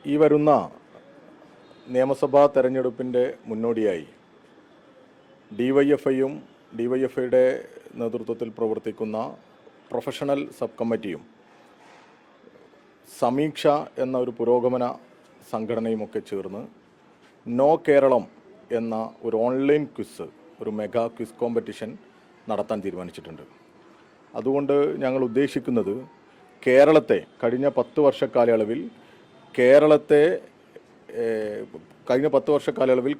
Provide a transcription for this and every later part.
ഈ വരുന്ന നിയമസഭാ തെരഞ്ഞെടുപ്പിൻ്റെ മുന്നോടിയായി ഡിവൈഎഫ്ഐയും ഡിവൈഎഫ്ഐയുടെ നേതൃത്വത്തിൽ പ്രവർത്തിക്കുന്ന പ്രൊഫഷണൽ സബ് കമ്മിറ്റിയും സമീക്ഷ എന്ന ഒരു പുരോഗമന സംഘടനയുമൊക്കെ ചേർന്ന് നോ കേരളം എന്ന ഒരു ഓൺലൈൻ ക്വിസ്, ഒരു മെഗാ ക്വിസ് കോമ്പറ്റീഷൻ നടത്താൻ തീരുമാനിച്ചിട്ടുണ്ട്. അതുകൊണ്ട് ഞങ്ങൾ ഉദ്ദേശിക്കുന്നത് കേരളത്തെ കഴിഞ്ഞ 10 വർഷക്കാലയളവിൽ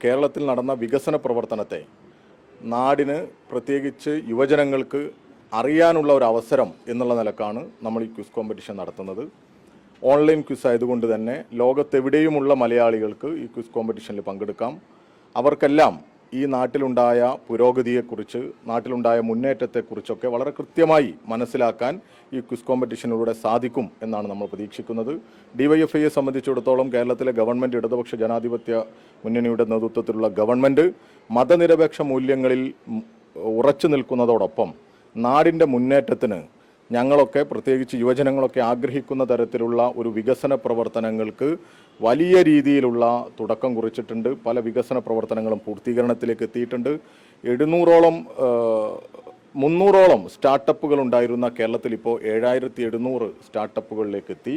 കേരളത്തിൽ നടന്ന വികസന പ്രവർത്തനത്തെ നാടിന്, പ്രത്യേകിച്ച് യുവജനങ്ങൾക്ക് അറിയാനുള്ള ഒരു അവസരം എന്നുള്ള നിലക്കാണ് നമ്മൾ ഈ ക്വിസ് കോമ്പറ്റീഷൻ നടത്തുന്നത്. ഓൺലൈൻ ക്വിസ് ആയതുകൊണ്ട് തന്നെ ലോകത്തെവിടെയുമുള്ള മലയാളികൾക്ക് ഈ ക്വിസ് കോമ്പറ്റീഷനിൽ പങ്കെടുക്കാം. അവർക്കെല്ലാം ഈ നാട്ടിലുണ്ടായ പുരോഗതിയെക്കുറിച്ച്, നാട്ടിലുണ്ടായ മുന്നേറ്റത്തെക്കുറിച്ചൊക്കെ വളരെ കൃത്യമായി മനസ്സിലാക്കാൻ ഈ ക്വിസ് കോമ്പറ്റീഷനിലൂടെ സാധിക്കും എന്നാണ് നമ്മൾ പ്രതീക്ഷിക്കുന്നത്. ഡിവൈഎഫ്ഐയെ സംബന്ധിച്ചിടത്തോളം കേരളത്തിലെ ഗവൺമെൻറ്, ഇടതുപക്ഷ ജനാധിപത്യ മുന്നണിയുടെ നേതൃത്വത്തിലുള്ള ഗവൺമെൻറ് മതനിരപേക്ഷ മൂല്യങ്ങളിൽ ഉറച്ചു നിൽക്കുന്നതോടൊപ്പം നാടിൻ്റെ മുന്നേറ്റത്തിന് ഞങ്ങളൊക്കെ, പ്രത്യേകിച്ച് യുവജനങ്ങളൊക്കെ ആഗ്രഹിക്കുന്ന തരത്തിലുള്ള ഒരു വികസന പ്രവർത്തനങ്ങൾക്ക് വലിയ രീതിയിലുള്ള തുടക്കം കുറിച്ചിട്ടുണ്ട്. പല വികസന പ്രവർത്തനങ്ങളും പൂർത്തീകരണത്തിലേക്ക് എത്തിയിട്ടുണ്ട്. 300ഓളം സ്റ്റാർട്ടപ്പുകൾ ഉണ്ടായിരുന്ന കേരളത്തിൽ ഇപ്പോൾ 7700 സ്റ്റാർട്ടപ്പുകളിലേക്ക് എത്തി.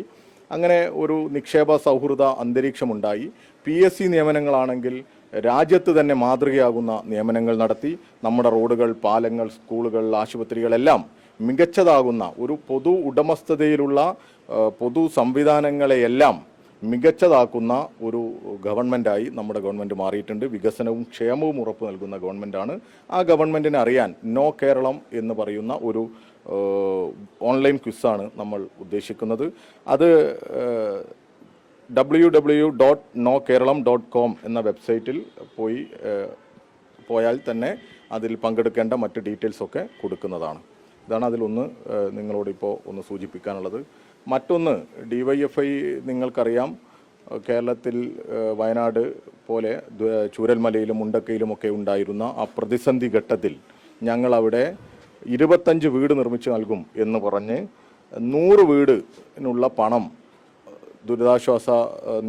അങ്ങനെ ഒരു നിക്ഷേപ സൗഹൃദ അന്തരീക്ഷമുണ്ടായി. PSC നിയമനങ്ങളാണെങ്കിൽ രാജ്യത്ത് തന്നെ മാതൃകയാകുന്ന നിയമനങ്ങൾ നടത്തി. നമ്മുടെ റോഡുകൾ, പാലങ്ങൾ, സ്കൂളുകൾ, ആശുപത്രികളെല്ലാം മികച്ചതാകുന്ന ഒരു പൊതു ഉടമസ്ഥതയിലുള്ള പൊതു സംവിധാനങ്ങളെയെല്ലാം മികച്ചതാക്കുന്ന ഒരു ഗവൺമെൻറ്റായി നമ്മുടെ ഗവൺമെൻറ് മാറിയിട്ടുണ്ട്. വികസനവും ക്ഷേമവും ഉറപ്പു നൽകുന്ന ഗവൺമെൻറ്റാണ്. ആ ഗവൺമെൻറ്റിനെ അറിയാൻ നോ കേരളം എന്ന് പറയുന്ന ഒരു ഓൺലൈൻ ക്വിസാണ് നമ്മൾ ഉദ്ദേശിക്കുന്നത്. അത് www.nokeeralam.com എന്ന വെബ്സൈറ്റിൽ പോയാൽ തന്നെ അതിൽ പങ്കെടുക്കേണ്ട മറ്റ് ഡീറ്റെയിൽസൊക്കെ കൊടുക്കുന്നതാണ്. ഇതാണ് അതിലൊന്ന് നിങ്ങളോടിപ്പോൾ ഒന്ന് സൂചിപ്പിക്കാനുള്ളത്. മറ്റൊന്ന്, ഡിവൈഎഫ്ഐ നിങ്ങൾക്കറിയാം, കേരളത്തിൽ വയനാട് പോലെ ചൂരൽമലയിലും മുണ്ടക്കയിലുമൊക്കെ ഉണ്ടായിരുന്ന ആ പ്രതിസന്ധി ഘട്ടത്തിൽ ഞങ്ങളവിടെ 25 വീട് നിർമ്മിച്ചു നൽകും എന്ന് പറഞ്ഞ് 100 വീടിനുള്ള പണം ദുരിതാശ്വാസ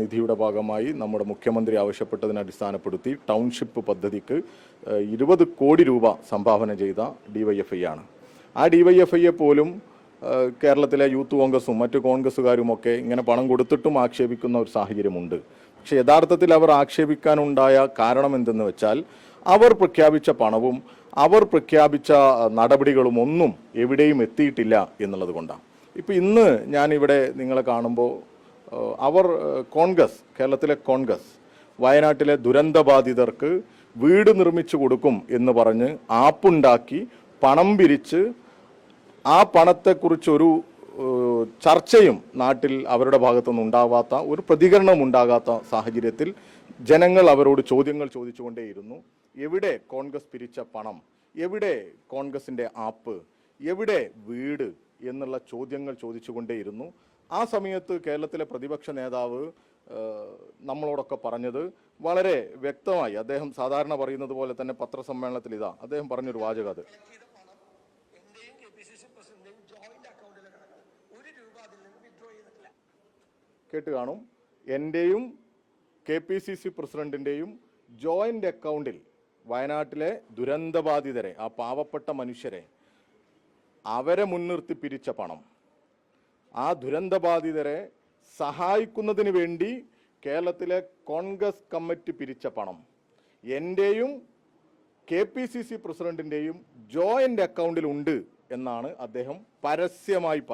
നിധിയുടെ ഭാഗമായി നമ്മുടെ മുഖ്യമന്ത്രി ആവശ്യപ്പെട്ടതിനെ അടിസ്ഥാനപ്പെടുത്തി ടൗൺഷിപ്പ് പദ്ധതിക്ക് 20 കോടി രൂപ സംഭാവന ചെയ്ത ഡിവൈഎഫ്ഐ ആണ്. ആ ഡിവൈഎഫ്ഐയെ പോലും കേരളത്തിലെ യൂത്ത് കോൺഗ്രസും മറ്റു കോൺഗ്രസ്സുകാരുമൊക്കെ ഇങ്ങനെ പണം കൊടുത്തിട്ടും ആക്ഷേപിക്കുന്ന ഒരു സാഹചര്യമുണ്ട്. പക്ഷേ യഥാർത്ഥത്തിൽ അവർ ആക്ഷേപിക്കാനുണ്ടായ കാരണം എന്തെന്ന് വെച്ചാൽ അവർ പ്രഖ്യാപിച്ച പണവും അവർ പ്രഖ്യാപിച്ച നടപടികളും ഒന്നും എവിടെയും എത്തിയിട്ടില്ല എന്നുള്ളത് കൊണ്ടാണ്. ഇപ്പോൾ ഇന്ന് ഞാനിവിടെ നിങ്ങളെ കാണുമ്പോൾ കേരളത്തിലെ കോൺഗ്രസ് വയനാട്ടിലെ ദുരന്തബാധിതർക്ക് വീട് നിർമ്മിച്ചു കൊടുക്കും എന്ന് പറഞ്ഞ് ആപ്പുണ്ടാക്കി പണം പിരിച്ച് ആ പണത്തെക്കുറിച്ചൊരു ചർച്ചയും നാട്ടിൽ അവരുടെ ഭാഗത്തുനിന്ന് ഉണ്ടാവാത്ത, ഒരു പ്രതികരണം ഉണ്ടാകാത്ത സാഹചര്യത്തിൽ ജനങ്ങൾ അവരോട് ചോദ്യങ്ങൾ ചോദിച്ചുകൊണ്ടേയിരുന്നു. എവിടെ കോൺഗ്രസ് പിരിച്ച പണം, എവിടെ കോൺഗ്രസിൻ്റെ ആപ്പ്, എവിടെ വീട് എന്നുള്ള ചോദ്യങ്ങൾ ചോദിച്ചുകൊണ്ടേയിരുന്നു. ആ സമയത്ത് കേരളത്തിലെ പ്രതിപക്ഷ നേതാവ് നമ്മളോടൊക്കെ പറഞ്ഞത് വളരെ വ്യക്തമായി. അദ്ദേഹം സാധാരണ പറയുന്നത് പോലെ തന്നെ പത്രസമ്മേളനത്തിൽ അദ്ദേഹം പറഞ്ഞൊരു വാചകം, അത് കേട്ട് കാണും. എൻ്റെയും KPCC പ്രസിഡന്റിൻ്റെയും ജോയിൻ്റ് അക്കൗണ്ടിൽ വയനാട്ടിലെ ദുരന്തബാധിതരെ, ആ പാവപ്പെട്ട മനുഷ്യരെ, അവരെ മുൻനിർത്തി പിരിച്ച പണം, ആ ദുരന്തബാധിതരെ സഹായിക്കുന്നതിന് വേണ്ടി കേരളത്തിലെ കോൺഗ്രസ് കമ്മിറ്റി പിരിച്ച പണം എൻ്റെയും KPCC പ്രസിഡന്റിൻ്റെയും ജോയിൻ്റ് അക്കൗണ്ടിൽ ഉണ്ട് എന്നാണ് അദ്ദേഹം പരസ്യമായി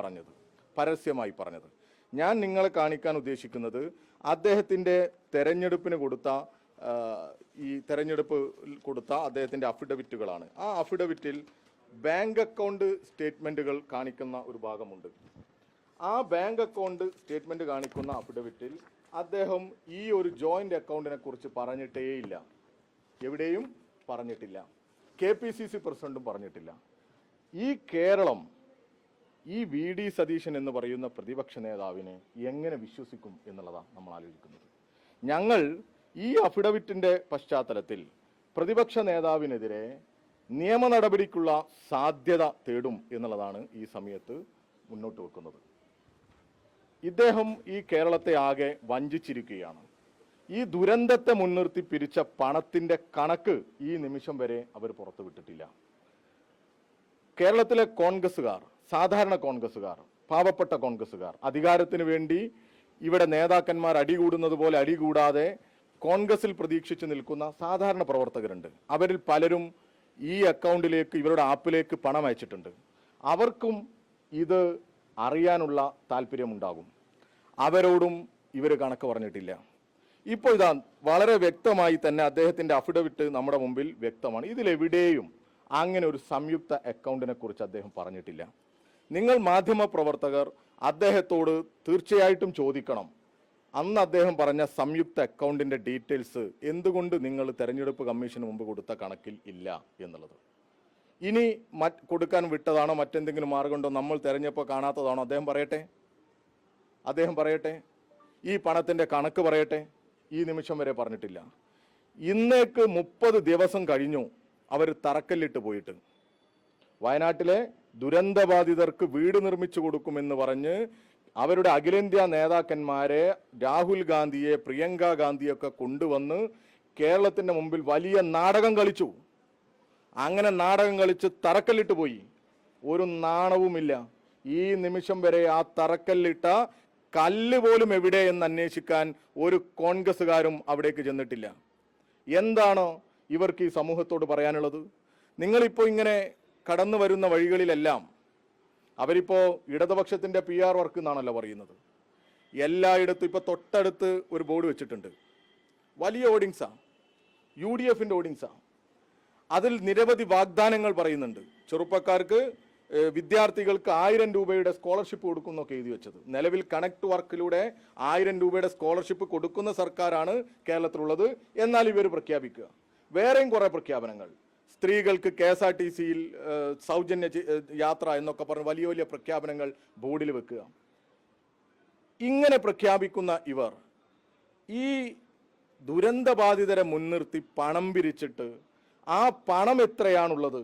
പറഞ്ഞത്. ഞാൻ നിങ്ങളെ കാണിക്കാൻ ഉദ്ദേശിക്കുന്നത് അദ്ദേഹത്തിൻ്റെ തെരഞ്ഞെടുപ്പ് കൊടുത്ത അദ്ദേഹത്തിൻ്റെ അഫിഡവിറ്റുകളാണ്. ആ അഫിഡവിറ്റിൽ ബാങ്ക് അക്കൗണ്ട് സ്റ്റേറ്റ്മെൻറ്റുകൾ കാണിക്കുന്ന ഒരു ഭാഗമുണ്ട്. ആ ബാങ്ക് അക്കൗണ്ട് സ്റ്റേറ്റ്മെൻറ്റ് കാണിക്കുന്ന അഫിഡവിറ്റിൽ അദ്ദേഹം ഈ ഒരു ജോയിൻ്റ് അക്കൗണ്ടിനെ കുറിച്ച് പറഞ്ഞിട്ടേയില്ല. എവിടെയും പറഞ്ഞിട്ടില്ല. KPCC പ്രസിഡന്റും പറഞ്ഞിട്ടില്ല. ഈ കേരളം ഈ VD സതീശൻ എന്ന് പറയുന്ന പ്രതിപക്ഷ നേതാവിനെ എങ്ങനെ വിശ്വസിക്കും എന്നുള്ളതാണ് നമ്മൾ ആലോചിക്കുന്നത്. ഞങ്ങൾ ഈ അഫിഡവിറ്റിൻ്റെ പശ്ചാത്തലത്തിൽ പ്രതിപക്ഷ നേതാവിനെതിരെ നിയമ നടപടിക്കുള്ള സാധ്യത തേടും എന്നുള്ളതാണ് ഈ സമയത്ത് മുന്നോട്ട് വെക്കുന്നത്. ഇദ്ദേഹം ഈ കേരളത്തെ ആകെ വഞ്ചിച്ചിരിക്കുകയാണ്. ഈ ദുരന്തത്തെ മുൻനിർത്തി പിരിച്ച പണത്തിന്റെ കണക്ക് ഈ നിമിഷം വരെ അവർ പുറത്തുവിട്ടിട്ടില്ല. കേരളത്തിലെ കോൺഗ്രസ്സുകാർ, സാധാരണ കോൺഗ്രസ്സുകാർ, പാവപ്പെട്ട കോൺഗ്രസ്സുകാർ, അധികാരത്തിന് വേണ്ടി ഇവിടെ നേതാക്കന്മാർ അടികൂടുന്നത് പോലെ അടികൂടാതെ കോൺഗ്രസിൽ പ്രതീക്ഷിച്ച് നിൽക്കുന്ന സാധാരണ പ്രവർത്തകരുണ്ട്. അവരിൽ പലരും ഈ അക്കൗണ്ടിലേക്ക്, ഇവരുടെ ആപ്പിലേക്ക് പണം അയച്ചിട്ടുണ്ട്. അവർക്കും ഇത് അറിയാനുള്ള താല്പര്യമുണ്ടാകും. അവരോടും ഇവർ കണക്ക് പറഞ്ഞിട്ടില്ല. ഇപ്പോൾ ഇതാ വളരെ വ്യക്തമായി തന്നെ അദ്ദേഹത്തിൻ്റെ അഫിഡവിറ്റ് നമ്മുടെ മുമ്പിൽ വ്യക്തമാണ്. ഇതിലെവിടെയും അങ്ങനെ ഒരു സംയുക്ത അക്കൗണ്ടിനെ കുറിച്ച് അദ്ദേഹം പറഞ്ഞിട്ടില്ല. നിങ്ങൾ മാധ്യമപ്രവർത്തകർ അദ്ദേഹത്തോട് തീർച്ചയായിട്ടും ചോദിക്കണം, അന്ന് അദ്ദേഹം പറഞ്ഞ സംയുക്ത അക്കൗണ്ടിൻ്റെ ഡീറ്റെയിൽസ് എന്തുകൊണ്ട് നിങ്ങൾ തെരഞ്ഞെടുപ്പ് കമ്മീഷന് മുമ്പ് കൊടുത്ത കണക്കിൽ ഇല്ല എന്നുള്ളത്. ഇനി കൊടുക്കാൻ വിട്ടതാണോ, മറ്റെന്തെങ്കിലും മാർഗമുണ്ടോ, നമ്മൾ തെരഞ്ഞപ്പോൾ കാണാത്തതാണോ? അദ്ദേഹം പറയട്ടെ. ഈ പണത്തിൻ്റെ കണക്ക് പറയട്ടെ. ഈ നിമിഷം വരെ പറഞ്ഞിട്ടില്ല. ഇന്നേക്ക് 30 ദിവസം കഴിഞ്ഞു അവർ തറക്കല്ലിട്ട് പോയിട്ട്. വയനാട്ടിലെ ദുരന്തബാധിതർക്ക് വീട് നിർമ്മിച്ചു കൊടുക്കുമെന്ന് പറഞ്ഞ് അവരുടെ അഖിലേന്ത്യാ നേതാക്കന്മാരെ, രാഹുൽ ഗാന്ധിയെ, പ്രിയങ്ക ഗാന്ധിയൊക്കെ കൊണ്ടുവന്ന് കേരളത്തിൻ്റെ മുമ്പിൽ വലിയ നാടകം കളിച്ചു. അങ്ങനെ നാടകം കളിച്ച് തറക്കല്ലിട്ട് പോയി. ഒരു നാണവുമില്ല. ഈ നിമിഷം വരെ ആ തറക്കല്ലിട്ട കല്ല് പോലും എവിടെ എന്ന് അന്വേഷിക്കാൻ ഒരു കോൺഗ്രസ്സുകാരും അവിടേക്ക് ചെന്നിട്ടില്ല. എന്താണോ ഇവർക്ക് ഈ സമൂഹത്തോട് പറയാനുള്ളത്? നിങ്ങളിപ്പോൾ ഇങ്ങനെ കടന്നു വരുന്ന വഴികളിലെല്ലാം അവരിപ്പോൾ ഇടതുപക്ഷത്തിൻ്റെ PR വർക്ക് എന്നാണല്ലോ പറയുന്നത്. എല്ലായിടത്തും ഇപ്പോൾ തൊട്ടടുത്ത് ഒരു ബോർഡ് വെച്ചിട്ടുണ്ട്. വലിയ ഓർഡിങ്സാണ്, UDFൻ്റെ ഓർഡിങ്സാണ്. അതിൽ നിരവധി വാഗ്ദാനങ്ങൾ പറയുന്നുണ്ട്. ചെറുപ്പക്കാർക്ക്, വിദ്യാർത്ഥികൾക്ക് 1000 രൂപയുടെ സ്കോളർഷിപ്പ് കൊടുക്കുന്നൊക്കെ എഴുതി വെച്ചത്. നിലവിൽ കണക്ട് വർക്കിലൂടെ 1000 രൂപയുടെ സ്കോളർഷിപ്പ് കൊടുക്കുന്ന സർക്കാരാണ് കേരളത്തിലുള്ളത്. എന്നാൽ ഇവർ പ്രഖ്യാപിക്കുക വേറെയും കുറേ പ്രഖ്യാപനങ്ങൾ. സ്ത്രീകൾക്ക് KSRTCയിൽ സൗജന്യ യാത്ര എന്നൊക്കെ പറഞ്ഞ് വലിയ വലിയ പ്രഖ്യാപനങ്ങൾ ബോർഡിൽ വെക്കുക. ഇങ്ങനെ പ്രഖ്യാപിക്കുന്ന ഇവർ ഈ ദുരന്തബാധിതരെ മുൻനിർത്തി പണം പിരിച്ചിട്ട് ആ പണം എത്രയാണുള്ളത്,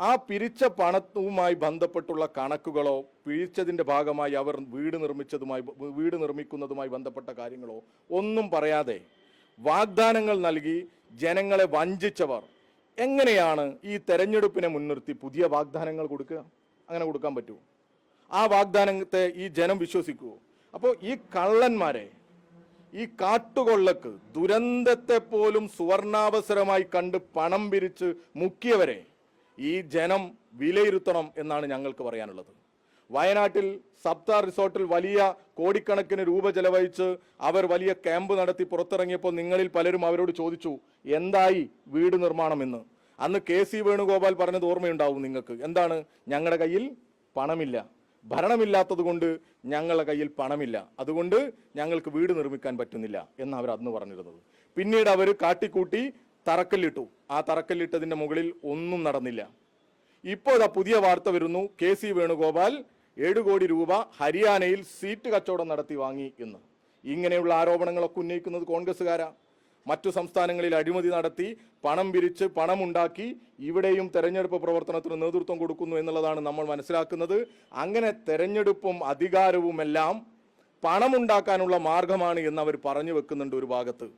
ആ പിരിച്ച പണവുമായി ബന്ധപ്പെട്ടുള്ള കണക്കുകളോ, പിരിച്ചതിൻ്റെ ഭാഗമായി അവർ വീട് നിർമ്മിക്കുന്നതുമായി ബന്ധപ്പെട്ട കാര്യങ്ങളോ ഒന്നും പറയാതെ വാഗ്ദാനങ്ങൾ നൽകി ജനങ്ങളെ വഞ്ചിച്ചവർ എങ്ങനെയാണ് ഈ തെരഞ്ഞെടുപ്പിനെ മുൻനിർത്തി പുതിയ വാഗ്ദാനങ്ങൾ കൊടുക്കുക? അങ്ങനെ കൊടുക്കാൻ പറ്റുമോ? ആ വാഗ്ദാനത്തെ ഈ ജനം വിശ്വസിക്കുമോ? അപ്പോൾ ഈ കള്ളന്മാരെ, ഈ കാട്ടുകൊള്ളക്ക് ദുരന്തത്തെ പോലും സുവർണാവസരമായി കണ്ട് പണം പിരിച്ച് മുക്കിയവരെ ഈ ജനം വിലയിരുത്തണം എന്നാണ് ഞങ്ങൾക്ക് പറയാനുള്ളത്. വയനാട്ടിൽ സപ്താർ റിസോർട്ടിൽ വലിയ കോടിക്കണക്കിന് രൂപ ചെലവഴിച്ച് അവർ വലിയ ക്യാമ്പ് നടത്തി പുറത്തിറങ്ങിയപ്പോൾ നിങ്ങളിൽ പലരും അവരോട് ചോദിച്ചു, എന്തായി വീട് നിർമ്മാണം എന്ന്. അന്ന് KC വേണുഗോപാൽ പറഞ്ഞത് ഓർമ്മയുണ്ടാവും നിങ്ങൾക്ക്. എന്താണ്? ഞങ്ങളുടെ കയ്യിൽ പണമില്ല, ഭരണമില്ലാത്തത് കൊണ്ട് ഞങ്ങളുടെ കയ്യിൽ പണമില്ല, അതുകൊണ്ട് ഞങ്ങൾക്ക് വീട് നിർമ്മിക്കാൻ പറ്റുന്നില്ല എന്ന് അവർ അന്ന് പറഞ്ഞിരുന്നത്. പിന്നീട് അവർ കാട്ടിക്കൂട്ടി തറക്കല്ലിട്ടു. ആ തറക്കല്ലിട്ടതിൻ്റെ മുകളിൽ ഒന്നും നടന്നില്ല. ഇപ്പോൾ ഇതാ പുതിയ വാർത്ത വരുന്നു, KC വേണുഗോപാൽ 7 കോടി രൂപ ഹരിയാനയിൽ സീറ്റ് കച്ചവടം നടത്തി വാങ്ങി എന്ന്. ഇങ്ങനെയുള്ള ആരോപണങ്ങളൊക്കെ ഉന്നയിക്കുന്നത് കോൺഗ്രസ്സുകാരാ. മറ്റു സംസ്ഥാനങ്ങളിൽ അഴിമതി നടത്തി പണം പിരിച്ച് പണമുണ്ടാക്കി ഇവിടെയും തെരഞ്ഞെടുപ്പ് പ്രവർത്തനത്തിന് നേതൃത്വം കൊടുക്കുന്നു എന്നുള്ളതാണ് നമ്മൾ മനസ്സിലാക്കുന്നത്. അങ്ങനെ തെരഞ്ഞെടുപ്പും അധികാരവുമെല്ലാം പണമുണ്ടാക്കാനുള്ള മാർഗമാണ് എന്ന് അവർ പറഞ്ഞു വെക്കുന്നുണ്ട് ഒരു ഭാഗത്ത്.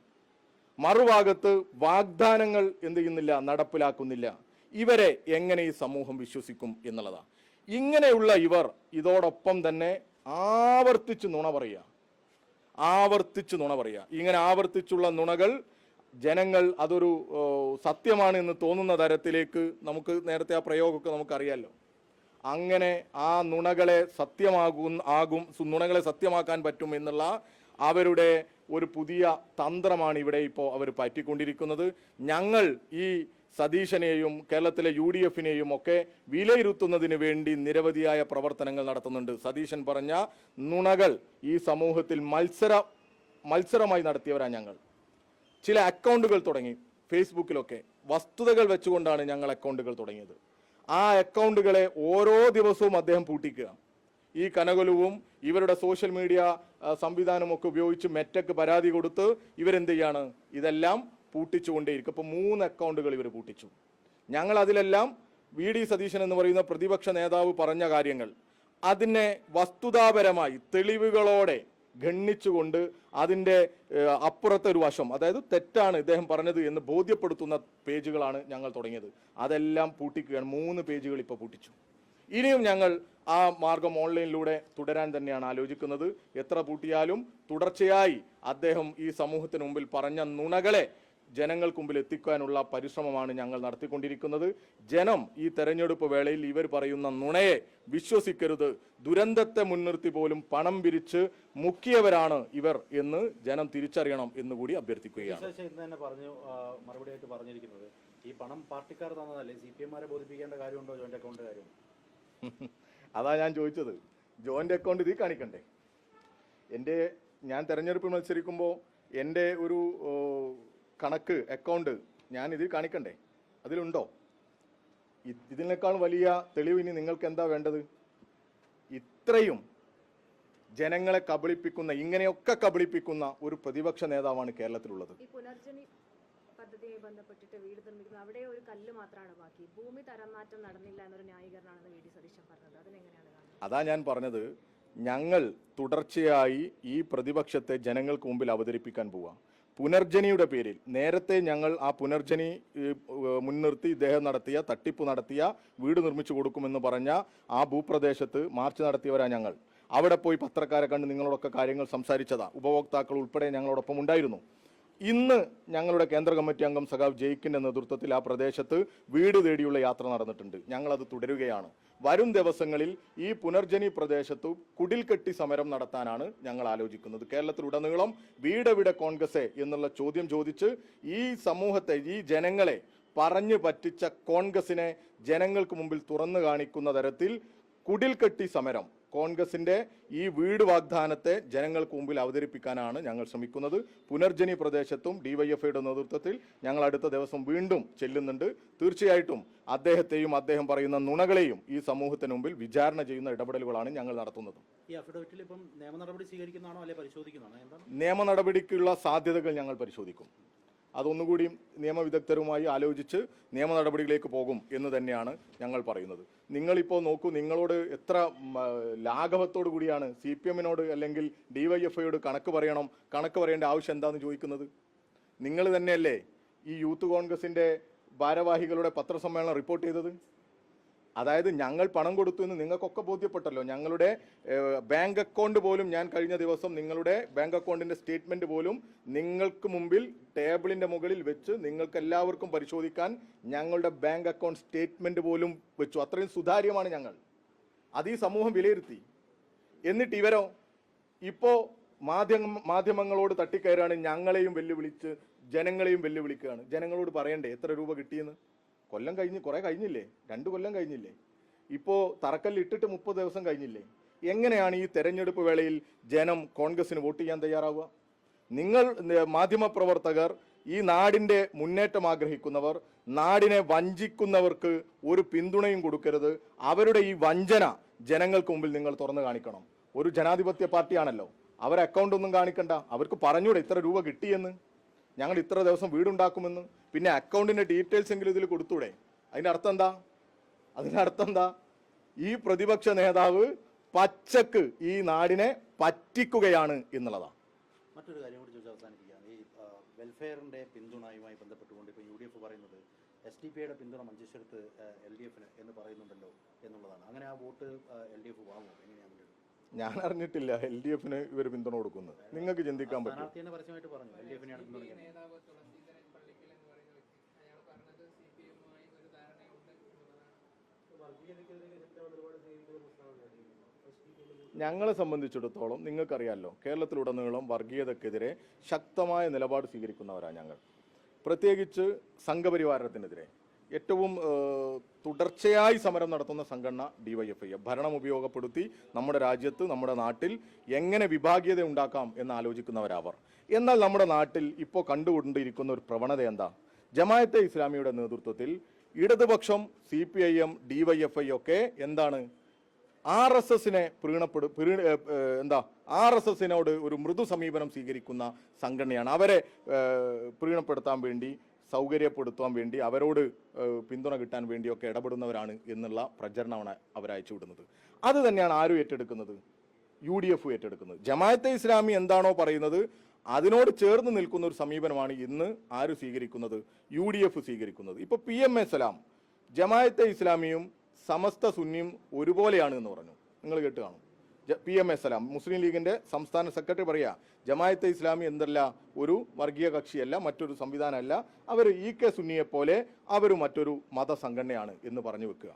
മറുഭാഗത്ത് വാഗ്ദാനങ്ങൾ എന്ത് ചെയ്യുന്നില്ല, നടപ്പിലാക്കുന്നില്ല. ഇവരെ എങ്ങനെ ഈ സമൂഹം വിശ്വസിക്കും എന്നുള്ളതാണ്. ഇങ്ങനെയുള്ള ഇവർ ഇതോടൊപ്പം തന്നെ ആവർത്തിച്ച് നുണ പറയുക. ഇങ്ങനെ ആവർത്തിച്ചുള്ള നുണകൾ ജനങ്ങൾ അതൊരു സത്യമാണ് എന്ന് തോന്നുന്ന തരത്തിലേക്ക്, നമുക്ക് നേരത്തെ ആ പ്രയോഗമൊക്കെ നമുക്കറിയാമല്ലോ. അങ്ങനെ ആ നുണകളെ നുണകളെ സത്യമാക്കാൻ പറ്റും എന്നുള്ള അവരുടെ ഒരു പുതിയ തന്ത്രമാണ് ഇവിടെ ഇപ്പോൾ അവർ പറ്റിക്കൊണ്ടിരിക്കുന്നത്. ഞങ്ങൾ ഈ സതീശനെയും കേരളത്തിലെ UDFനെയും ഒക്കെ വിലയിരുത്തുന്നതിന് വേണ്ടി നിരവധിയായ പ്രവർത്തനങ്ങൾ നടത്തുന്നുണ്ട്. സതീശൻ പറഞ്ഞ നുണകൾ ഈ സമൂഹത്തിൽ മത്സരമായി നടത്തിയവരാണ് ഞങ്ങൾ. ചില അക്കൗണ്ടുകൾ തുടങ്ങി ഫേസ്ബുക്കിലൊക്കെ, വസ്തുതകൾ വെച്ചുകൊണ്ടാണ് ഞങ്ങൾ അക്കൗണ്ടുകൾ തുടങ്ങിയത്. ആ അക്കൗണ്ടുകളെ ഓരോ ദിവസവും അദ്ദേഹം പൂട്ടിക്കുക. ഈ കനകലുവും ഇവരുടെ സോഷ്യൽ മീഡിയ സംവിധാനമൊക്കെ ഉപയോഗിച്ച് മെറ്റയ്ക്ക് പരാതി കൊടുത്ത് ഇവരെന്ത് ചെയ്യാണ്, ഇതെല്ലാം പൂട്ടിച്ചുകൊണ്ടേയിരിക്കും. അപ്പോൾ 3 അക്കൗണ്ടുകൾ ഇവർ പൂട്ടിച്ചു. ഞങ്ങൾ അതിലെല്ലാം VD സതീശൻ എന്ന് പറയുന്ന പ്രതിപക്ഷ നേതാവ് പറഞ്ഞ കാര്യങ്ങൾ അതിനെ വസ്തുതാപരമായി തെളിവുകളോടെ ഗണ്ണിച്ചുകൊണ്ട് അതിൻ്റെ അപ്പുറത്തെ ഒരു വശം, അതായത് തെറ്റാണ് ഇദ്ദേഹം പറഞ്ഞത് എന്ന് ബോധ്യപ്പെടുത്തുന്ന പേജുകളാണ് ഞങ്ങൾ തുടങ്ങിയത്. അതെല്ലാം പൂട്ടിക്കുകയാണ്. 3 പേജുകൾ ഇപ്പോൾ പൂട്ടിച്ചു. ഇനിയും ഞങ്ങൾ ആ മാർഗം ഓൺലൈനിലൂടെ തുടരാൻ തന്നെയാണ് ആലോചിക്കുന്നത്. എത്ര പൂട്ടിയാലും തുടർച്ചയായി അദ്ദേഹം ഈ സമൂഹത്തിന് മുമ്പിൽ പറഞ്ഞ നുണകളെ ജനങ്ങൾക്ക് മുമ്പിൽ എത്തിക്കാനുള്ള പരിശ്രമമാണ് ഞങ്ങൾ നടത്തിക്കൊണ്ടിരിക്കുന്നത്. ജനം ഈ തെരഞ്ഞെടുപ്പ് വേളയിൽ ഇവർ പറയുന്ന നുണയെ വിശ്വസിക്കരുത്. ദുരന്തത്തെ മുൻനിർത്തി പോലും പണം പിരിച്ച് മുക്കിയവരാണ് ഇവർ എന്ന് ജനം തിരിച്ചറിയണം എന്നുകൂടി അഭ്യർത്ഥിക്കുകയാണ്. മറുപടിയായിട്ട് പറഞ്ഞിരിക്കുന്നത് ഈ പണം പാർട്ടിക്കാർ തന്നതല്ലേ, CPM-മാരെ ബോധിപ്പിക്കേണ്ട കാര്യമുണ്ടോ? ജോയിന്റ് അക്കൗണ്ട് കാര്യം അതാ ഞാൻ ചോദിച്ചത്. ജോയിന്റ് അക്കൗണ്ട് ഇതിൽ കാണിക്കണ്ടേ? ഞാൻ തെരഞ്ഞെടുപ്പ് മത്സരിക്കുമ്പോൾ എൻ്റെ ഒരു കണക്ക് അക്കൗണ്ട് ഞാൻ ഇതിൽ കാണിക്കണ്ടേ? അതിലുണ്ടോ? ഇതിനേക്കാൾ വലിയ തെളിവ് ഇനി നിങ്ങൾക്ക് എന്താ വേണ്ടത്? ഇത്രയും ജനങ്ങളെ കബളിപ്പിക്കുന്ന, ഇങ്ങനെയൊക്കെ കബളിപ്പിക്കുന്ന ഒരു പ്രതിപക്ഷ നേതാവാണ് കേരളത്തിലുള്ളത്. പദ്ധതിയുമായി ബന്ധപ്പെട്ടിട്ട് വീട് നിർമ്മിക്കുന്നത് അവിടെ ഒരു കല്ല് മാത്രമാണ് ബാക്കി, ഭൂമി തരംമാറ്റം നടന്നില്ല എന്നൊരു ന്യായീകരണമാണെന്ന് വി.ഡി. സതീശൻ പറഞ്ഞത്. അതിനെങ്ങനെയാണ് കാണുന്നത്? അതാ ഞാൻ പറഞ്ഞത്, ഞങ്ങൾ തുടർച്ചയായി ഈ പ്രതിപക്ഷത്തെ ജനങ്ങൾക്ക് മുമ്പിൽ അവതരിപ്പിക്കാൻ പോവാം. പുനർജനിയുടെ പേരിൽ നേരത്തെ ഞങ്ങൾ ആ പുനർജനി മുൻനിർത്തി ഇദ്ദേഹം നടത്തിയ തട്ടിപ്പ് നടത്തിയ വീട് നിർമ്മിച്ചു കൊടുക്കുമെന്ന് പറഞ്ഞ ആ ഭൂപ്രദേശത്ത് മാർച്ച് നടത്തിയവരാ ഞങ്ങൾ. അവിടെ പോയി പത്രക്കാരെ കണ്ട് നിങ്ങളോടൊക്കെ കാര്യങ്ങൾ സംസാരിച്ചതാ. ഉപഭോക്താക്കൾ ഉൾപ്പെടെ ഞങ്ങളോടൊപ്പം ഉണ്ടായിരുന്നു. ഇന്ന് ഞങ്ങളുടെ കേന്ദ്ര കമ്മിറ്റി അംഗം സഖാവ് ജയിക്കിന്റെ നേതൃത്വത്തിൽ ആ പ്രദേശത്ത് വീട് തേടിയുള്ള യാത്ര നടന്നിട്ടുണ്ട്. ഞങ്ങളത് തുടരുകയാണ്. വരും ദിവസങ്ങളിൽ ഈ പുനർജനി പ്രദേശത്ത് കുടിൽകെട്ടി സമരം നടത്താനാണ് ഞങ്ങൾ ആലോചിക്കുന്നത്. കേരളത്തിലുടനീളം വീടെവിടെ കോൺഗ്രസ് എന്നുള്ള ചോദ്യം ചോദിച്ച് ഈ സമൂഹത്തെ, ഈ ജനങ്ങളെ പറഞ്ഞു പറ്റിച്ച കോൺഗ്രസിനെ ജനങ്ങൾക്ക് മുമ്പിൽ തുറന്നു കാണിക്കുന്ന തരത്തിൽ കുടിൽകെട്ടി സമരം, കോൺഗ്രസിന്റെ ഈ വീട് വാഗ്ദാനത്തെ ജനങ്ങൾക്ക് മുമ്പിൽ അവതരിപ്പിക്കാനാണ് ഞങ്ങൾ ശ്രമിക്കുന്നത്. പുനർജനി പ്രദേശത്തും DYFIയുടെ നേതൃത്വത്തിൽ ഞങ്ങൾ അടുത്ത ദിവസം വീണ്ടും ചെല്ലുന്നുണ്ട്. തീർച്ചയായിട്ടും അദ്ദേഹത്തെയും അദ്ദേഹം പറയുന്ന നുണകളെയും ഈ സമൂഹത്തിന് മുമ്പിൽ വിചാരണ ചെയ്യുന്ന ഇടപെടലുകളാണ് ഞങ്ങൾ നടത്തുന്നത്. ഈ അഫിഡവിറ്റിൽ ഇപ്പം നിയമ നടപടി സ്വീകരിക്കുന്നതാണോ അല്ലെ പരിശോധിക്കുന്നതാണോ? എന്താണ് നിയമ നടപടിക്കുള്ള സാധ്യതകൾ ഞങ്ങൾ പരിശോധിക്കും. അതൊന്നുകൂടി നിയമവിദഗ്ധരുമായി ആലോചിച്ച് നിയമ നടപടികളിലേക്ക് പോകും എന്ന് തന്നെയാണ് ഞങ്ങൾ പറയുന്നത്. നിങ്ങളിപ്പോൾ നോക്കൂ, നിങ്ങളോട് എത്ര ലാഘവത്തോടു കൂടിയാണ് CPM-നോട് അല്ലെങ്കിൽ DYFIയോട് കണക്ക് പറയേണ്ട ആവശ്യം എന്താണെന്ന് ചോദിക്കുന്നത്. നിങ്ങൾ തന്നെയല്ലേ ഈ യൂത്ത് കോൺഗ്രസിൻ്റെ ഭാരവാഹികളുടെ പത്രസമ്മേളനം റിപ്പോർട്ട് ചെയ്തത്? അതായത് ഞങ്ങൾ പണം കൊടുത്തു എന്ന് നിങ്ങൾക്കൊക്കെ ബോധ്യപ്പെട്ടല്ലോ. ഞങ്ങളുടെ ബാങ്ക് അക്കൗണ്ട് പോലും ഞാൻ കഴിഞ്ഞ ദിവസം നിങ്ങളുടെ ബാങ്ക് അക്കൗണ്ടിൻ്റെ സ്റ്റേറ്റ്മെൻറ്റ് പോലും നിങ്ങൾക്ക് മുമ്പിൽ ടേബിളിൻ്റെ മുകളിൽ വെച്ച് നിങ്ങൾക്ക് എല്ലാവർക്കും പരിശോധിക്കാൻ ഞങ്ങളുടെ ബാങ്ക് അക്കൗണ്ട് സ്റ്റേറ്റ്മെൻറ്റ് പോലും വെച്ചു. അത്രയും സുതാര്യമാണ് ഞങ്ങൾ. അത് ഈ സമൂഹം വിലയിരുത്തി. എന്നിട്ട് ഇവരോ ഇപ്പോൾ മാധ്യമങ്ങളോട് തട്ടിക്കയറാണ്, ഞങ്ങളെയും വെല്ലുവിളിച്ച് ജനങ്ങളെയും വെല്ലുവിളിക്കുകയാണ്. ജനങ്ങളോട് പറയണ്ടേ എത്ര രൂപ കിട്ടിയെന്ന്? കൊല്ലം കഴിഞ്ഞ് കുറേ കഴിഞ്ഞില്ലേ? 2 കൊല്ലം കഴിഞ്ഞില്ലേ? ഇപ്പോൾ തറക്കല്ലിട്ടിട്ട് 30 ദിവസം കഴിഞ്ഞില്ലേ? എങ്ങനെയാണ് ഈ തെരഞ്ഞെടുപ്പ് വേളയിൽ ജനം കോൺഗ്രസിന് വോട്ട് ചെയ്യാൻ തയ്യാറാവുക? നിങ്ങൾ മാധ്യമപ്രവർത്തകർ, ഈ നാടിൻ്റെ മുന്നേറ്റം ആഗ്രഹിക്കുന്നവർ, നാടിനെ വഞ്ചിക്കുന്നവർക്ക് ഒരു പിന്തുണയും കൊടുക്കരുത്. അവരുടെ ഈ വഞ്ചന ജനങ്ങൾക്ക് മുമ്പിൽ നിങ്ങൾ തുറന്നു കാണിക്കണം. ഒരു ജനാധിപത്യ പാർട്ടിയാണല്ലോ, അവരെ അക്കൗണ്ട് ഒന്നും കാണിക്കണ്ട. അവർക്ക് പറഞ്ഞൂടെ ഇത്ര രൂപ കിട്ടിയെന്ന്, ഞങ്ങൾ ഇത്ര ദിവസം വീടുണ്ടാക്കുമെന്ന്. പിന്നെ അക്കൗണ്ടിൻ്റെ ഡീറ്റെയിൽസ് എങ്കിലും ഇതിൽ കൊടുത്തൂടെ? അതിൻ്റെ അർത്ഥം എന്താ? ഈ പ്രതിപക്ഷ നേതാവ് പച്ചക്ക് ഈ നാടിനെ പറ്റിക്കുകയാണ് എന്നുള്ളതാണ്. മറ്റൊരു കാര്യം കൂടി ചോദിച്ച് അവസാനിപ്പിക്കുകയാണ്. ഈ വെൽഫെയറിൻ്റെ പിന്തുണയുമായി ബന്ധപ്പെട്ടുകൊണ്ട് ഇപ്പോൾ UDF പറയുന്നത് SDP-യുടെ പിന്തുണ മഞ്ചേശ്വരത്ത് LDF-ന് എന്ന് പറയുന്നുണ്ടല്ലോ എന്നുള്ളതാണ്. അങ്ങനെ ആ വോട്ട് LDF വാങ്ങുമോ? എങ്ങനെയാണ്? ഞാൻ അറിഞ്ഞിട്ടില്ല LDF-ന് ഇവർ പിന്തുണ കൊടുക്കുന്നത്. നിങ്ങൾക്ക് ചിന്തിക്കാൻ പറ്റും. ഞങ്ങളെ സംബന്ധിച്ചിടത്തോളം നിങ്ങൾക്കറിയാമല്ലോ, കേരളത്തിലുടനീളം വർഗീയതക്കെതിരെ ശക്തമായ നിലപാട് സ്വീകരിക്കുന്നവരാണ് ഞങ്ങൾ. പ്രത്യേകിച്ച് സംഘപരിവാരത്തിനെതിരെ ഏറ്റവും തുടർച്ചയായി സമരം നടത്തുന്ന സംഘടന DYFI. ഭരണം ഉപയോഗപ്പെടുത്തി നമ്മുടെ രാജ്യത്ത്, നമ്മുടെ നാട്ടിൽ എങ്ങനെ വിഭാഗീയത ഉണ്ടാക്കാം എന്ന് ആലോചിക്കുന്നവരവർ. എന്നാൽ നമ്മുടെ നാട്ടിൽ ഇപ്പോൾ കണ്ടുകൊണ്ടിരിക്കുന്ന ഒരു പ്രവണത എന്താ? ജമാഅത്തെ ഇസ്ലാമിയുടെ നേതൃത്വത്തിൽ ഇടതുപക്ഷം, CPIM, DYFI ഒക്കെ എന്താണ് RSSനെ RSSനോട് ഒരു മൃദു സമീപനം സ്വീകരിക്കുന്ന സംഘടനയാണ്. അവരെ പ്രീണപ്പെടുത്താൻ വേണ്ടി, സൗകര്യപ്പെടുത്താൻ വേണ്ടി, അവരോട് പിന്തുണ കിട്ടാൻ വേണ്ടിയൊക്കെ ഇടപെടുന്നവരാണ് എന്നുള്ള പ്രചരണമാണ് അവരയച്ചു വിടുന്നത്. അത് തന്നെയാണ് ആരും ഏറ്റെടുക്കുന്നത്? UDF ഏറ്റെടുക്കുന്നത്. ജമാഅത്തെ ഇസ്ലാമി എന്താണോ പറയുന്നത് അതിനോട് ചേർന്ന് നിൽക്കുന്ന ഒരു സമീപനമാണ് ഇന്ന് ആര് സ്വീകരിക്കുന്നത്? UDF സ്വീകരിക്കുന്നത്. ഇപ്പോൾ PM സലാം ജമാഅത്തെ ഇസ്ലാമിയും സമസ്ത സുന്നിയും ഒരുപോലെയാണ് എന്ന് പറഞ്ഞു. നിങ്ങൾ കേട്ട് കാണും. PM സലാം മുസ്ലിം ലീഗിന്റെ സംസ്ഥാന സെക്രട്ടറി പറയാ ജമാഅത്തെ ഇസ്ലാമി എന്തല്ല ഒരു വർഗീയ കക്ഷിയല്ല, മറ്റൊരു സംവിധാനമല്ല, അവർ EK സുന്നിയെ പോലെ അവർ മറ്റൊരു മതസംഘടനയാണ് എന്ന് പറഞ്ഞു വെക്കുക.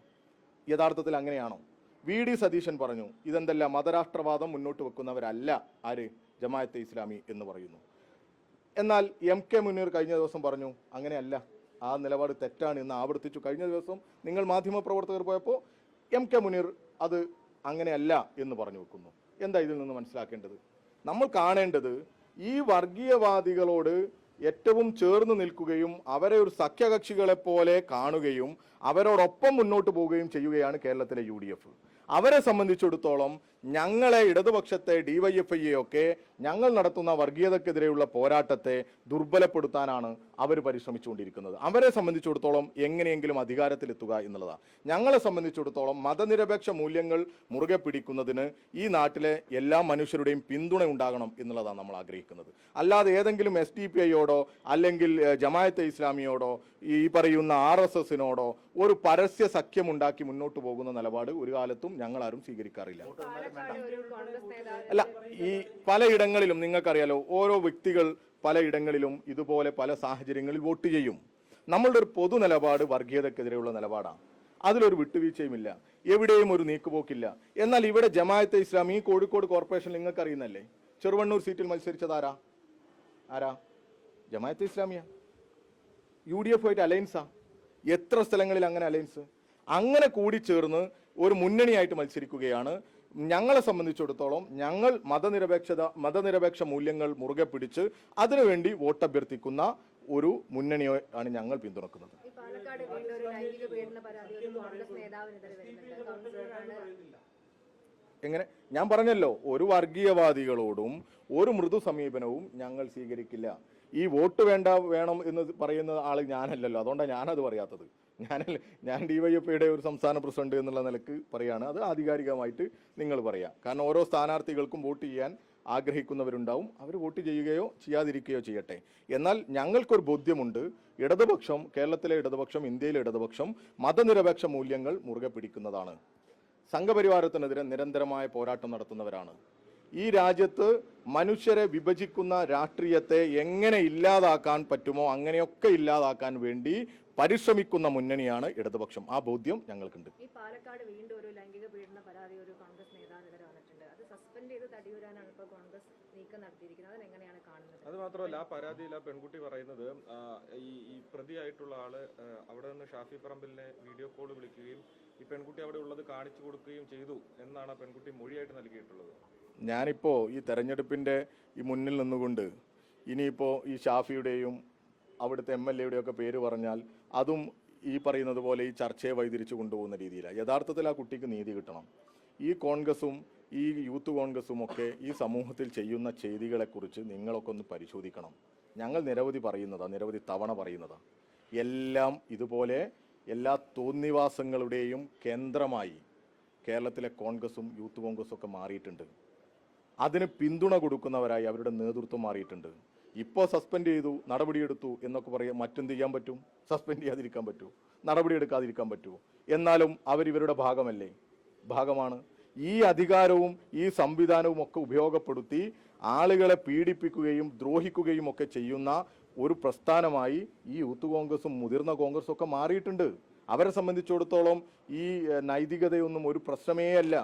യഥാർത്ഥത്തിൽ അങ്ങനെയാണോ? VD സതീശൻ പറഞ്ഞു ഇതെന്തല്ല മതരാഷ്ട്രവാദം മുന്നോട്ട് വെക്കുന്നവരല്ല ആര്? ജമാഅത്തെ ഇസ്ലാമി എന്ന് പറയുന്നു. എന്നാൽ MK മുനീർ കഴിഞ്ഞ ദിവസം പറഞ്ഞു അങ്ങനെയല്ല, ആ നിലപാട് തെറ്റാണ് എന്ന് ആവർത്തിച്ചു. കഴിഞ്ഞ ദിവസം നിങ്ങൾ മാധ്യമപ്രവർത്തകർ പോയപ്പോൾ MK മുനീർ അത് അങ്ങനെയല്ല എന്ന് പറഞ്ഞു വെക്കുന്നു. എന്താ ഇതിൽ നിന്ന് മനസ്സിലാക്കേണ്ടത്? നമ്മൾ കാണേണ്ടത് ഈ വർഗീയവാദികളോട് ഏറ്റവും ചേർന്ന് നിൽക്കുകയും അവരെ ഒരു സഖ്യകക്ഷികളെ പോലെ കാണുകയും അവരോടൊപ്പം മുന്നോട്ട് പോവുകയും ചെയ്യുകയാണ് കേരളത്തിലെ UDF. അവരെ സംബന്ധിച്ചിടത്തോളം ഞങ്ങളെ ഇടതുപക്ഷത്തെ DYFI-യൊക്കെ ഞങ്ങൾ നടത്തുന്ന വർഗീയതക്കെതിരെയുള്ള പോരാട്ടത്തെ ദുർബലപ്പെടുത്താനാണ് അവർ പരിശ്രമിച്ചുകൊണ്ടിരിക്കുന്നത്. അവരെ സംബന്ധിച്ചിടത്തോളം എങ്ങനെയെങ്കിലും അധികാരത്തിലെത്തുക എന്നുള്ളതാണ്. ഞങ്ങളെ സംബന്ധിച്ചിടത്തോളം മതനിരപേക്ഷ മൂല്യങ്ങൾ മുറുകെ പിടിക്കുന്നതിന് ഈ നാട്ടിലെ എല്ലാ മനുഷ്യരുടെയും പിന്തുണ ഉണ്ടാകണം എന്നുള്ളതാണ് നമ്മൾ ആഗ്രഹിക്കുന്നത്. അല്ലാതെ ഏതെങ്കിലും SDPI-യോടോ അല്ലെങ്കിൽ ജമാഅത്തെ ഇസ്ലാമിയോടോ ഈ പറയുന്ന RSSനോടോ ഒരു പരസ്യ സഖ്യമുണ്ടാക്കി മുന്നോട്ട് പോകുന്ന നിലപാട് ഒരു കാലത്തും ഞങ്ങൾ ആരും സ്വീകരിക്കാറില്ല. അല്ല, ഈ പലയിടങ്ങളിലും നിങ്ങൾക്കറിയാലോ ഓരോ വ്യക്തികൾ പലയിടങ്ങളിലും ഇതുപോലെ പല സാഹചര്യങ്ങളിൽ വോട്ട് ചെയ്യും. നമ്മളുടെ ഒരു പൊതു നിലപാട് വർഗീയതക്കെതിരെയുള്ള നിലപാടാണ്. അതിലൊരു വിട്ടുവീഴ്ചയുമില്ല, എവിടെയും ഒരു നീക്കുപോക്കില്ല. എന്നാൽ ഇവിടെ ജമാഅത്തെ ഇസ്ലാമി കോഴിക്കോട് കോർപ്പറേഷൻ നിങ്ങൾക്ക് അറിയുന്നല്ലേ, ചെറുവണ്ണൂർ സീറ്റിൽ മത്സരിച്ചത് ആരാ? ജമാഅത്തെ ഇസ്ലാമിയാ. UDF ആയിട്ട് അലയൻസാ. എത്ര സ്ഥലങ്ങളിൽ അങ്ങനെ അലയൻസ്? അങ്ങനെ കൂടിച്ചേർന്ന് ഒരു മുന്നണിയായിട്ട് മത്സരിക്കുകയാണ്. ഞങ്ങളെ സംബന്ധിച്ചിടത്തോളം ഞങ്ങൾ മതനിരപേക്ഷ മൂല്യങ്ങൾ മുറുകെ പിടിച്ച് അതിനുവേണ്ടി വോട്ടഭ്യർത്ഥിക്കുന്ന ഒരു മുന്നണിയാണ് ഞങ്ങൾ പിന്തുണക്കുന്നത്. എങ്ങനെ? ഞാൻ പറഞ്ഞല്ലോ, ഒരു വർഗീയവാദികളോടും ഒരു മൃദു സമീപനവും ഞങ്ങൾ സ്വീകരിക്കില്ല. ഈ വോട്ട് വേണം എന്ന് പറയുന്ന ആള് ഞാനല്ലല്ലോ, അതുകൊണ്ടാണ് ഞാനത് പറയാത്തത്. ഞാൻ DYFI-യുടെ ഒരു സംസ്ഥാന പ്രസിഡന്റ് എന്നുള്ള നിലക്ക് പറയാണ്. അത് ആധികാരികമായിട്ട് നിങ്ങൾ പറയാം. കാരണം ഓരോ സ്ഥാനാർത്ഥികൾക്കും വോട്ട് ചെയ്യാൻ ആഗ്രഹിക്കുന്നവരുണ്ടാവും. അവർ വോട്ട് ചെയ്യുകയോ ചെയ്യാതിരിക്കുകയോ ചെയ്യട്ടെ. എന്നാൽ ഞങ്ങൾക്കൊരു ബോധ്യമുണ്ട്, ഇടതുപക്ഷം, കേരളത്തിലെ ഇടതുപക്ഷം, ഇന്ത്യയിലെ ഇടതുപക്ഷം മതനിരപേക്ഷ മൂല്യങ്ങൾ മുറുകെ പിടിക്കുന്നതാണ്. സംഘപരിവാരത്തിനെതിരെ നിരന്തരമായ പോരാട്ടം നടത്തുന്നവരാണ്. ഈ രാജ്യത്ത് മനുഷ്യരെ വിഭജിക്കുന്ന രാഷ്ട്രീയത്തെ എങ്ങനെ ഇല്ലാതാക്കാൻ പറ്റുമോ അങ്ങനെയൊക്കെ ഇല്ലാതാക്കാൻ വേണ്ടി പരിശ്രമിക്കുന്ന മുന്നണിയാണ് ഇടതുപക്ഷം. ആ ബോധ്യം ഞങ്ങൾക്കുണ്ട്. ഈ പാലക്കാട് വീണ്ടും ഒരു ലൈംഗിക പീഡന പരാതി ഒരു കോൺഗ്രസ് നേതാവിനെതിരെ വന്നിട്ടുണ്ട്. അത് സസ്പെൻഡ് ചെയ്ത് തടയൂരാനാണ് ഇപ്പോൾ കോൺഗ്രസ് നീക്കം നടത്തിയിരിക്കുന്നത്. അതെങ്ങനെയാണ് കാണുന്നത്? അത് മാത്രമല്ല, ആ പരാതിയിൽ ആ പെൺകുട്ടി പറയുന്നത് ഈ പ്രതിയായിട്ടുള്ള ആള് അവിടെ നിന്ന് ഷാഫി പറമ്പിലിനെ വീഡിയോ കോൾ വിളിക്കുകയും ഈ പെൺകുട്ടി അവിടെ ഉള്ളത് കാണിച്ചു കൊടുക്കുകയും ചെയ്തു എന്നാണ് ആ പെൺകുട്ടി മൊഴിയായിട്ട് നൽകിയിട്ടുള്ളത്. ഞാനിപ്പോൾ ഈ തെരഞ്ഞെടുപ്പിൻ്റെ ഈ മുന്നിൽ നിന്നുകൊണ്ട് ഇനിയിപ്പോൾ ഈ ഷാഫിയുടെയും അവിടുത്തെ MLA-യുടെയും ഒക്കെ പേര് പറഞ്ഞാൽ അതും ഈ പറയുന്നത് പോലെ ഈ ചർച്ചയെ വഴിതിരിച്ചു കൊണ്ടുപോകുന്ന രീതിയിലാണ്. യഥാർത്ഥത്തിൽ ആ കുട്ടിക്ക് നീതി കിട്ടണം. ഈ കോൺഗ്രസും ഈ യൂത്ത് കോൺഗ്രസും ഒക്കെ ഈ സമൂഹത്തിൽ ചെയ്യുന്ന ചെയ്തികളെക്കുറിച്ച് നിങ്ങളൊക്കെ ഒന്ന് പരിശോധിക്കണം. ഞങ്ങൾ നിരവധി തവണ പറയുന്നതാണ്. എല്ലാം ഇതുപോലെ എല്ലാ തോന്നിവാസങ്ങളുടെയും കേന്ദ്രമായി കേരളത്തിലെ കോൺഗ്രസും യൂത്ത് കോൺഗ്രസും ഒക്കെ മാറിയിട്ടുണ്ട്. അതിന് പിന്തുണ കൊടുക്കുന്നവരായി അവരുടെ നേതൃത്വം മാറിയിട്ടുണ്ട്. ഇപ്പോൾ സസ്പെൻഡ് ചെയ്തു, നടപടിയെടുത്തു എന്നൊക്കെ പറയാം. മറ്റെന്ത് ചെയ്യാൻ പറ്റും? സസ്പെൻഡ് ചെയ്യാതിരിക്കാൻ പറ്റുമോ? നടപടിയെടുക്കാതിരിക്കാൻ പറ്റുമോ? എന്നാലും അവരിവരുടെ ഭാഗമാണ്. ഈ അധികാരവും ഈ സംവിധാനവും ഒക്കെ ഉപയോഗപ്പെടുത്തി ആളുകളെ പീഡിപ്പിക്കുകയും ദ്രോഹിക്കുകയും ഒക്കെ ചെയ്യുന്ന ഒരു പ്രസ്ഥാനമായി ഈ യൂത്ത് കോൺഗ്രസും മുതിർന്ന കോൺഗ്രസും ഒക്കെ മാറിയിട്ടുണ്ട്. അവരെ സംബന്ധിച്ചിടത്തോളം ഈ നൈതികതയൊന്നും ഒരു പ്രശ്നമേ അല്ല.